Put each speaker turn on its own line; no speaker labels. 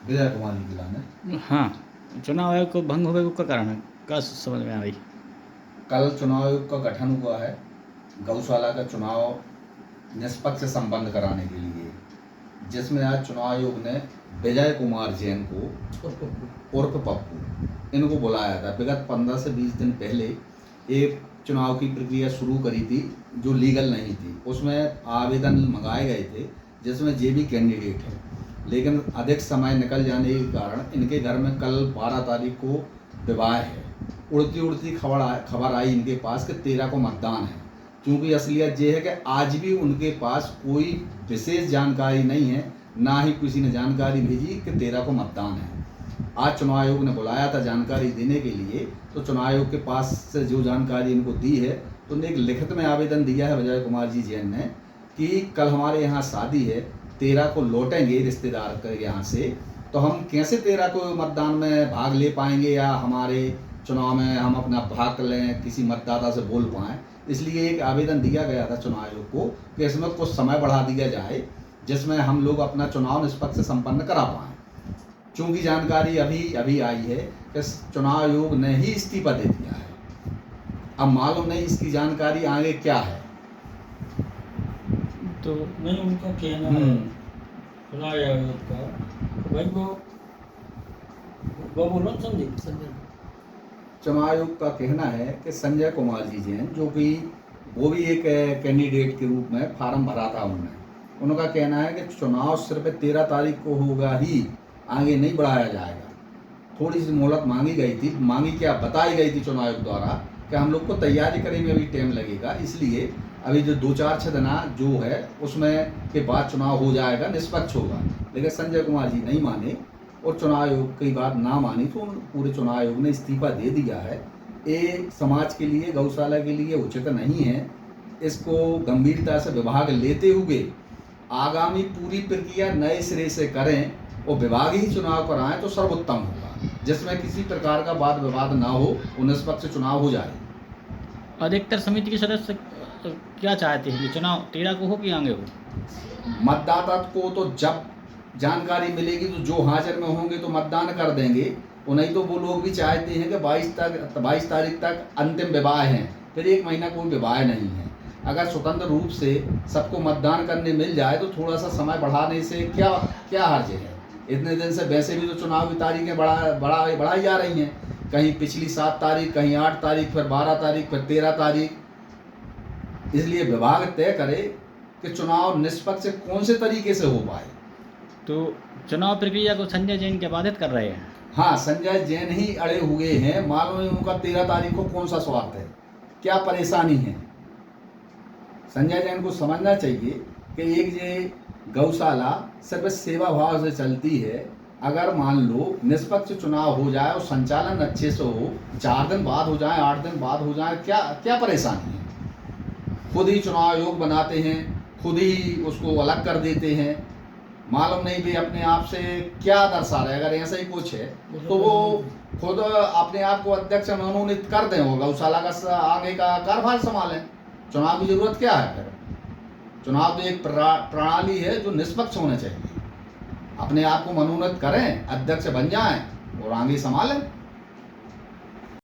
विजय कुमार निकला ने।
हाँ, चुनाव आयोग को भंग हुए का कारण है, क्या समझ में आ रही?
कल चुनाव आयोग का गठन हुआ है गौशाला का चुनाव निष्पक्ष संपन्न कराने के लिए, जिसमें आज चुनाव आयोग ने विजय कुमार जैन को उर्फ पप्पू इनको बुलाया था। विगत 15 से 20 दिन पहले एक चुनाव की प्रक्रिया शुरू करी थी जो लीगल नहीं थी। उसमें आवेदन मंगाए गए थे जिसमें जे भी कैंडिडेट है, लेकिन अधिक समय निकल जाने के कारण इनके घर में कल 12 तारीख को विवाह है। उड़ती उड़ती खबर आई इनके पास कि 13 को मतदान है। क्योंकि असलियत ये है कि आज भी उनके पास कोई विशेष जानकारी नहीं है, ना ही किसी ने जानकारी भेजी कि 13 को मतदान है। आज चुनाव आयोग ने बुलाया था जानकारी देने के लिए, तो चुनाव आयोग के पास से जो जानकारी इनको दी है, तो उन्हें एक लिखित में आवेदन दिया है विजय कुमार जी जैन ने कि कल हमारे यहाँ शादी है, 13 को लौटेंगे रिश्तेदार के यहाँ से, तो हम कैसे 13 को मतदान में भाग ले पाएंगे या हमारे चुनाव में हम अपना भाग लें, किसी मतदाता से बोल पाएँ। इसलिए एक आवेदन दिया गया था चुनाव आयोग को कि इसमें कुछ समय बढ़ा दिया जाए जिसमें हम लोग अपना चुनाव निष्पक्ष संपन्न करा पाएँ। चूँकि जानकारी अभी आई है कि चुनाव आयोग ने ही इस्तीफा दे दिया है। अब मालूम नहीं इसकी जानकारी आगे क्या है।
तो नहीं, उनका कहना है चुनाव आयोग का भाई वो बोलो संजय
चुनाव आयोग का कहना है कि संजय कुमार जी जैन, जो कि वो भी एक कैंडिडेट के रूप में फार्म भरा था उनका कहना है कि चुनाव सिर्फ 13 तारीख को होगा ही, आगे नहीं बढ़ाया जाएगा। थोड़ी सी मोहलत मांगी गई थी, मांगी क्या बताई गई थी चुनाव आयोग द्वारा कि हम लोग को तैयारी करने में अभी टाइम लगेगा, इसलिए अभी जो 2-4-6 दिन जो है उसमें के बाद चुनाव हो जाएगा, निष्पक्ष होगा। लेकिन संजय कुमार जी नहीं माने और चुनाव आयोग की बात ना मानी, तो पूरे चुनाव आयोग ने इस्तीफा दे दिया है। ये समाज के लिए, गौशाला के लिए उचित नहीं है। इसको गंभीरता से विभाग लेते हुए आगामी पूरी प्रक्रिया नए सिरे से करें और विभाग ही चुनाव कराएं तो सर्वोत्तम होगा, जिसमें किसी प्रकार का वाद विवाद ना हो और निष्पक्ष चुनाव हो जाए।
अधिकतर समिति के सदस्य क्या चाहते हैं कि चुनाव 13 को हो कि आगे हो?
मतदाता को तो जब जानकारी मिलेगी तो जो हाजिर में होंगे तो मतदान कर देंगे, और नहीं तो वो लोग भी चाहते हैं कि 22 तारीख तक अंतिम विवाह हैं, फिर 1 महीना कोई विवाह नहीं है। अगर स्वतंत्र रूप से सबको मतदान करने मिल जाए तो थोड़ा सा समय बढ़ाने से क्या हर्ज है। इतने दिन से वैसे भी तो चुनाव की तारीखें बढ़ाई जा रही हैं, कहीं पिछली 7 तारीख, कहीं 8 तारीख, फिर 12 तारीख, फिर 13 तारीख। इसलिए विभाग तय करे कि चुनाव निष्पक्ष कौन से तरीके से हो पाए।
तो चुनाव प्रक्रिया को संजय जैन क्या बाधित कर रहे हैं?
हाँ, संजय जैन ही अड़े हुए हैं। मालूम नहीं उनका 13 तारीख को कौन सा स्वार्थ है, क्या परेशानी है। संजय जैन को समझना चाहिए कि एक ये गौशाला सिर्फ सेवा भाव से चलती है। अगर मान लो निष्पक्ष चुनाव हो जाए और संचालन अच्छे से हो, 4 दिन बाद हो जाए, 8 दिन बाद हो जाए, क्या परेशानी है। खुद ही चुनाव आयोग बनाते हैं, खुद ही उसको अलग कर देते हैं। मालूम नहीं भी अपने आप से क्या दर्शा रहे। अगर ऐसा ही कुछ है तो वो खुद अपने आप को अध्यक्ष मनोनीत कर दें और गौशाला का आगे का कार्यभार संभालें। चुनाव की जरूरत क्या है फिर? चुनाव तो एक प्रणाली है जो निष्पक्ष होना चाहिए। अपने आप को मनोनीत करें, अध्यक्ष बन जाएं और आगे संभालें।